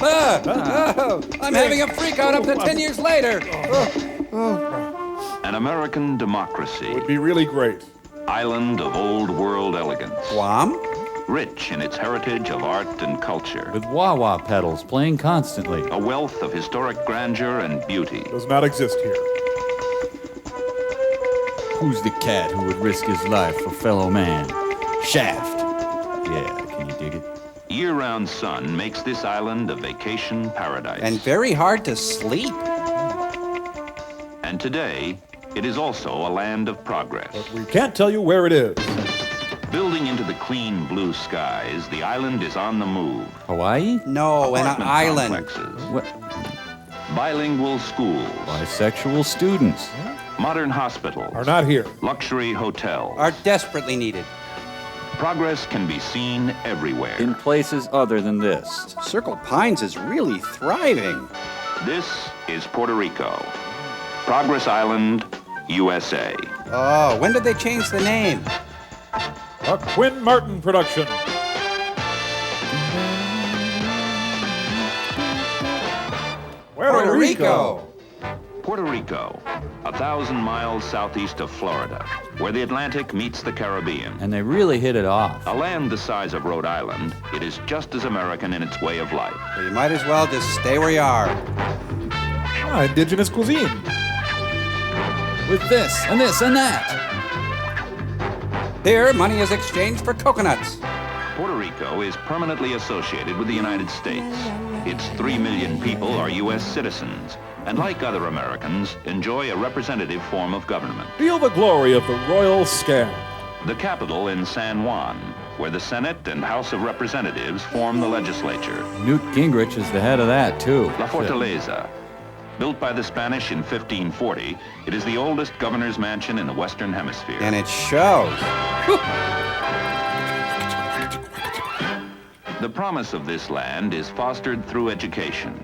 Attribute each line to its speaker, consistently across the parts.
Speaker 1: I'm having a freak out up to 10 years later.
Speaker 2: An American democracy.
Speaker 3: Would be really great.
Speaker 2: Island of old world elegance.
Speaker 1: Guam?
Speaker 2: Rich in its heritage of art and culture.
Speaker 4: With wah-wah pedals playing constantly.
Speaker 2: A wealth of historic grandeur and beauty.
Speaker 3: Does not exist here.
Speaker 4: Who's the cat who would risk his life for fellow man? Shaft. Yeah, can you dig it?
Speaker 2: Year-round sun makes this island a vacation paradise.
Speaker 1: And very hard to sleep.
Speaker 2: And today, it is also a land of progress.
Speaker 3: But we can't tell you where it is.
Speaker 2: Building into the clean blue skies, the island is on the move.
Speaker 4: Hawaii?
Speaker 1: No, an
Speaker 2: Apartment
Speaker 1: island.
Speaker 2: complexes,
Speaker 4: What?
Speaker 2: bilingual schools,
Speaker 4: Bisexual students.
Speaker 2: modern hospitals,
Speaker 3: Are not here.
Speaker 2: luxury hotels.
Speaker 1: Are desperately needed.
Speaker 2: Progress can be seen everywhere.
Speaker 4: In places other than this.
Speaker 1: Circle Pines is really thriving.
Speaker 2: This is Puerto Rico. Progress Island, USA.
Speaker 1: Oh, when did they change the name?
Speaker 3: A Quinn Martin production.
Speaker 1: Puerto Rico.
Speaker 2: Puerto Rico, 1,000 miles southeast of Florida, where the Atlantic meets the Caribbean.
Speaker 4: And they really hit it off.
Speaker 2: A land the size of Rhode Island, it is just as American in its way of life.
Speaker 1: So you might as well just stay where you are.
Speaker 3: Indigenous cuisine.
Speaker 4: With this and this and that.
Speaker 1: Here, money is exchanged for coconuts.
Speaker 2: Puerto Rico is permanently associated with the United States. Its 3 million people are U.S. citizens, and like other Americans, enjoy a representative form of government.
Speaker 3: Feel the glory of the royal scam.
Speaker 2: The capital in San Juan, where the Senate and House of Representatives form the legislature.
Speaker 4: Newt Gingrich is the head of that, too.
Speaker 2: La Fortaleza. Built by the Spanish in 1540, it is the oldest governor's mansion in the Western Hemisphere.
Speaker 1: And it shows.
Speaker 2: The promise of this land is fostered through education.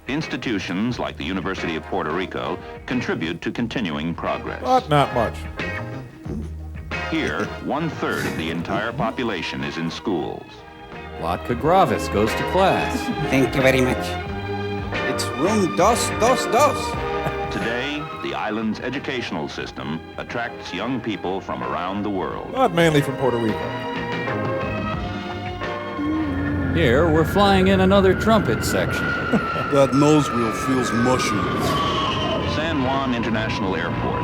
Speaker 2: Institutions like the University of Puerto Rico contribute to continuing progress.
Speaker 3: But not much.
Speaker 2: Here, 1/3 of the entire population is in schools.
Speaker 4: Latka Gravis goes to class.
Speaker 1: Thank you very much. It's room 222.
Speaker 2: Today, the island's educational system attracts young people from around the world.
Speaker 3: Not mainly from Puerto Rico.
Speaker 4: Here, we're flying in another trumpet section.
Speaker 1: That nose wheel feels mushy.
Speaker 2: San Juan International Airport,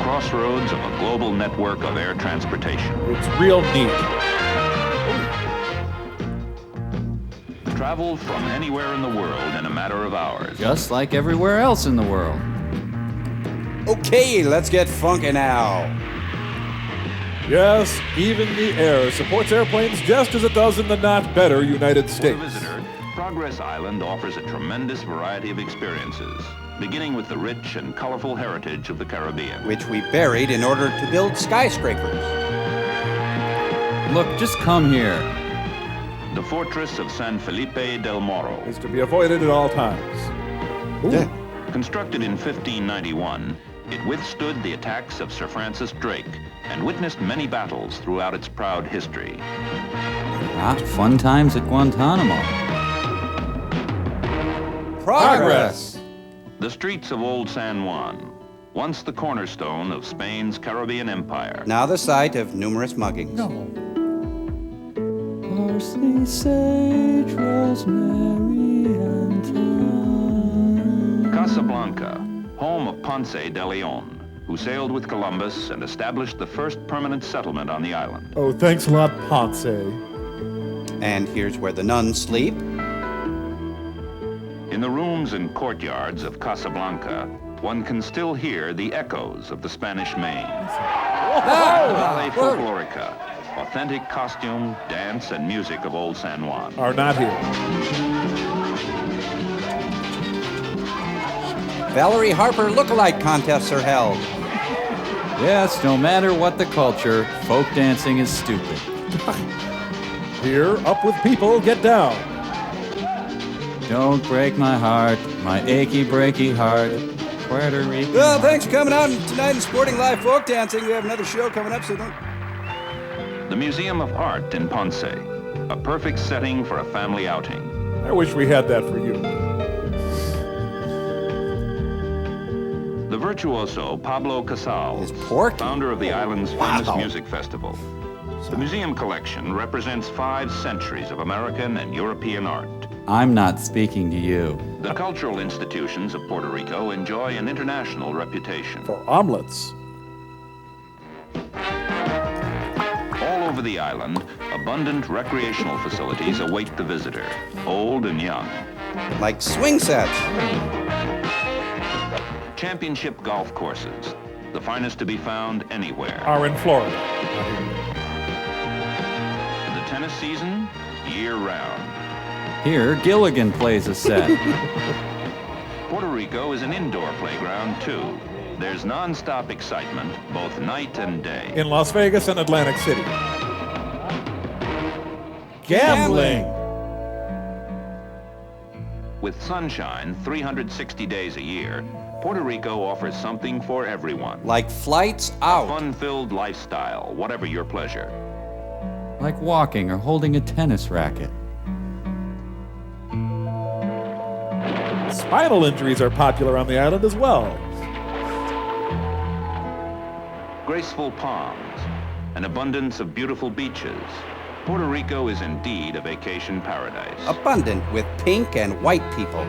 Speaker 2: crossroads of a global network of air transportation.
Speaker 3: It's real neat.
Speaker 2: Travel from anywhere in the world in a matter of hours.
Speaker 4: Just like everywhere else in the world.
Speaker 1: Okay, let's get funky now.
Speaker 3: Yes, even the air supports airplanes just as it does in the not better United
Speaker 2: For the
Speaker 3: States.
Speaker 2: visitor, Progress Island offers a tremendous variety of experiences, beginning with the rich and colorful heritage of the Caribbean.
Speaker 1: Which we buried in order to build skyscrapers.
Speaker 4: Look, just come here.
Speaker 2: The fortress of San Felipe del Morro.
Speaker 3: Is to be avoided at all times. Ooh.
Speaker 1: Yeah.
Speaker 2: Constructed in 1591, it withstood the attacks of Sir Francis Drake and witnessed many battles throughout its proud history.
Speaker 4: Ah, fun times at Guantanamo.
Speaker 1: Progress.
Speaker 2: The streets of Old San Juan, once the cornerstone of Spain's Caribbean empire.
Speaker 1: Now the site of numerous muggings.
Speaker 4: Parsley, sage, rosemary, and thyme.
Speaker 2: Casablanca, home of Ponce de Leon, who sailed with Columbus and established the first permanent settlement on the island.
Speaker 3: Oh, thanks a lot, Ponce.
Speaker 1: And here's where the nuns sleep.
Speaker 2: In the rooms and courtyards of Casablanca, one can still hear the echoes of the Spanish Main. Ballet Folklorica, authentic costume, dance, and music of Old San Juan.
Speaker 3: Are not here.
Speaker 1: Valerie Harper lookalike contests are held.
Speaker 4: Yes, no matter what the culture, folk dancing is stupid.
Speaker 3: Here, up with people, get down.
Speaker 4: Don't break my heart, my achy breaky heart. Puerto Rico.
Speaker 1: Well, thanks for coming out tonight and supporting live folk dancing. We have another show coming up, so don't...
Speaker 2: The Museum of Art in Ponce, a perfect setting for a family outing.
Speaker 3: I wish we had that for you.
Speaker 2: The virtuoso Pablo Casals,
Speaker 1: Is pork?
Speaker 2: founder of the island's famous
Speaker 1: Wow.
Speaker 2: music festival. The museum collection represents 5 centuries of American and European art.
Speaker 4: I'm not speaking to you.
Speaker 2: The cultural institutions of Puerto Rico enjoy an international reputation.
Speaker 3: For omelets.
Speaker 2: All over the island, abundant recreational facilities await the visitor, old and young.
Speaker 1: Like swing sets.
Speaker 2: Championship golf courses, the finest to be found anywhere.
Speaker 3: Are in Florida.
Speaker 2: The tennis season, year-round.
Speaker 4: Here, Gilligan plays a set.
Speaker 2: Puerto Rico is an indoor playground, too. There's non-stop excitement, both night and day.
Speaker 3: In Las Vegas and Atlantic City. Gambling.
Speaker 2: With sunshine 360 days a year, Puerto Rico offers something for everyone.
Speaker 1: Like flights out.
Speaker 2: Fun-filled lifestyle, whatever your pleasure.
Speaker 4: Like walking or holding a tennis racket.
Speaker 3: Spinal injuries are popular on the island as well.
Speaker 2: Graceful palms, an abundance of beautiful beaches. Puerto Rico is indeed a vacation paradise.
Speaker 1: Abundant with pink and white people.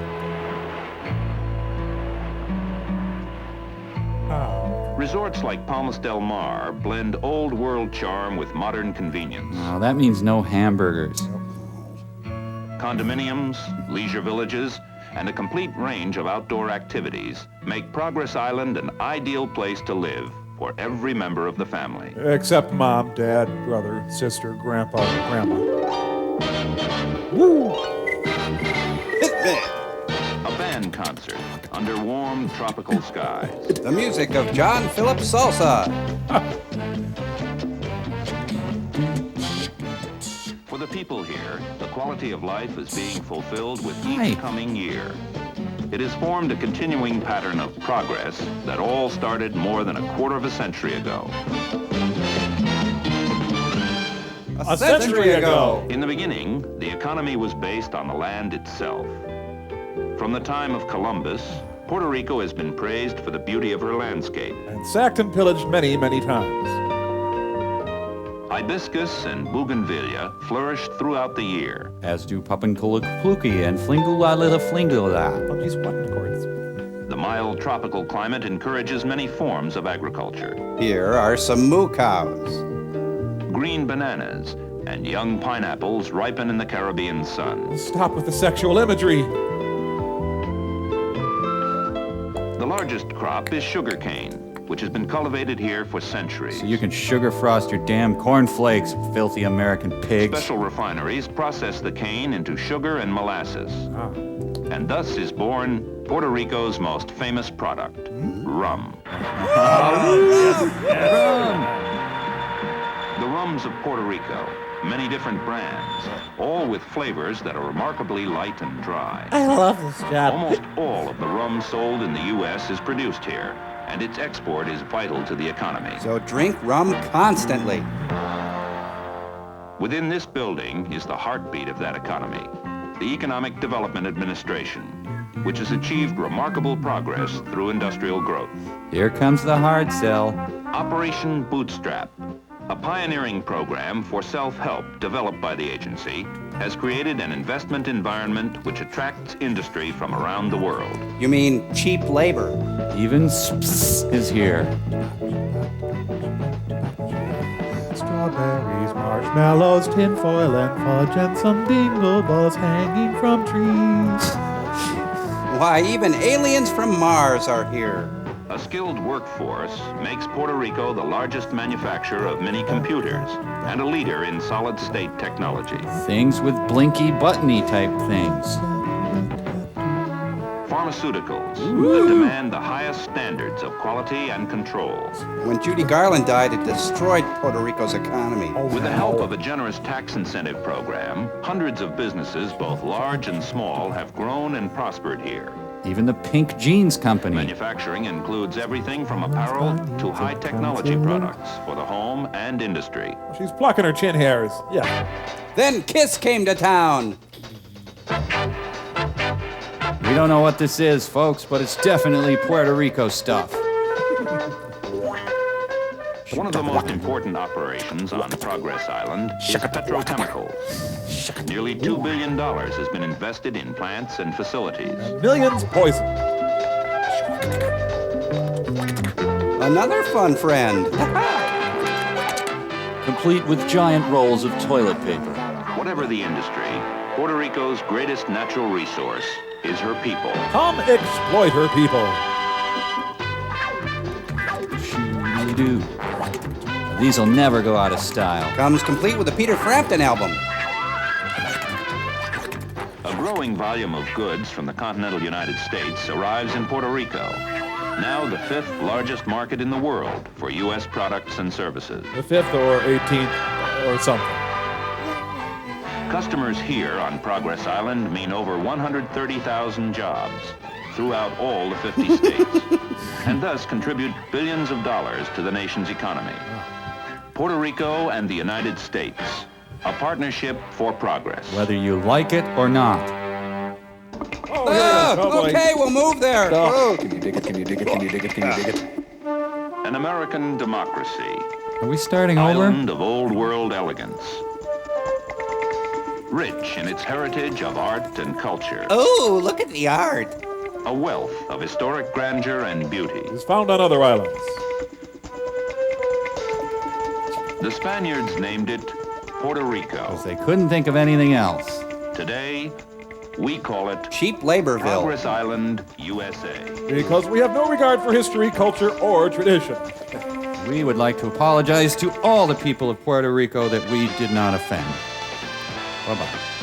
Speaker 2: Resorts like Palmas del Mar blend old world charm with modern convenience.
Speaker 4: Oh, that means no hamburgers.
Speaker 2: Condominiums, leisure villages, and a complete range of outdoor activities make Progress Island an ideal place to live for every member of the family.
Speaker 3: Except mom, dad, brother, sister, grandpa, grandma. Woo!
Speaker 1: Hitman.
Speaker 2: A band concert under warm tropical skies.
Speaker 1: The music of John Philip Salsa.
Speaker 2: For the people here, the quality of life is being fulfilled with
Speaker 4: Hi.
Speaker 2: each coming year. It has formed a continuing pattern of progress that all started more than a quarter of a century ago.
Speaker 1: A century ago.
Speaker 2: In the beginning, the economy was based on the land itself. From the time of Columbus, Puerto Rico has been praised for the beauty of her landscape.
Speaker 3: And sacked and pillaged many, many times.
Speaker 2: Hibiscus and bougainvillea flourished throughout the year.
Speaker 4: As do Papankula and Flingula Lila Flingula.
Speaker 3: Oh, geez, what in chords?
Speaker 2: The mild tropical climate encourages many forms of agriculture.
Speaker 1: Here are some moo cows.
Speaker 2: Green bananas and young pineapples ripen in the Caribbean sun.
Speaker 3: Stop with the sexual imagery.
Speaker 2: The largest crop is sugarcane, which has been cultivated here for centuries.
Speaker 4: So you can sugar frost your damn cornflakes, filthy American pigs.
Speaker 2: Special refineries process the cane into sugar and molasses. And thus is born Puerto Rico's most famous product, rum. The rums of Puerto Rico, many different brands, all with flavors that are remarkably light and dry.
Speaker 5: I love this job.
Speaker 2: Almost all of the rum sold in the U.S. is produced here, and its export is vital to the economy.
Speaker 1: So drink rum constantly.
Speaker 2: Within this building is the heartbeat of that economy, the Economic Development Administration, which has achieved remarkable progress through industrial growth.
Speaker 4: Here comes the hard sell.
Speaker 2: Operation Bootstrap, a pioneering program for self-help developed by the agency, has created an investment environment which attracts industry from around the world.
Speaker 1: You mean cheap labor.
Speaker 4: Even Sps is here.
Speaker 3: Strawberries, marshmallows, tinfoil, and fudge, and some dingle balls hanging from trees.
Speaker 1: Why, even aliens from Mars are here.
Speaker 2: A skilled workforce makes Puerto Rico the largest manufacturer of mini computers and a leader in solid-state technology.
Speaker 4: Things with blinky, buttony type things.
Speaker 2: Pharmaceuticals that demand the highest standards of quality and control.
Speaker 1: When Judy Garland died, it destroyed Puerto Rico's economy.
Speaker 2: With the help of a generous tax incentive program, hundreds of businesses, both large and small, have grown and prospered here.
Speaker 4: Even the Pink Jeans Company.
Speaker 2: Manufacturing includes everything from apparel to high technology products for the home and industry.
Speaker 3: She's plucking her chin hairs. Yeah.
Speaker 1: Then Kiss came to town.
Speaker 4: We don't know what this is, folks, but it's definitely Puerto Rico stuff.
Speaker 2: One of the most important operations on Progress Island is petrochemicals. Nearly $2 billion has been invested in plants and facilities.
Speaker 3: Millions poisoned.
Speaker 1: Another fun friend.
Speaker 4: Complete with giant rolls of toilet paper.
Speaker 2: Whatever the industry, Puerto Rico's greatest natural resource is her people.
Speaker 3: Come exploit her people.
Speaker 4: Shoo-dee-doo. These'll never go out of style.
Speaker 1: Comes complete with a Peter Frampton album.
Speaker 2: A growing volume of goods from the continental United States arrives in Puerto Rico, now the 5th largest market in the world for U.S. products and services.
Speaker 3: The 5th or 18th or something.
Speaker 2: Customers here on Progress Island mean over 130,000 jobs throughout all the 50 states, and thus contribute billions of dollars to the nation's economy. Puerto Rico and the United States, a partnership for progress.
Speaker 4: Whether you like it or not.
Speaker 1: Okay, we'll move there.
Speaker 3: Oh.
Speaker 1: Can you dig it? Can you dig it? Can you dig it? Can you dig it?
Speaker 2: An American democracy,
Speaker 4: Are we starting over?
Speaker 2: island of old world elegance. Rich in its heritage of art and culture.
Speaker 1: Oh, look at the art.
Speaker 2: A wealth of historic grandeur and beauty.
Speaker 3: It's found on other islands.
Speaker 2: The Spaniards named it Puerto Rico.
Speaker 4: Because they couldn't think of anything else.
Speaker 2: Today, we call it
Speaker 1: Cheap Laborville.
Speaker 2: Progress Island, USA.
Speaker 3: Because we have no regard for history, culture, or tradition.
Speaker 4: We would like to apologize to all the people of Puerto Rico that we did not offend. Bye-bye.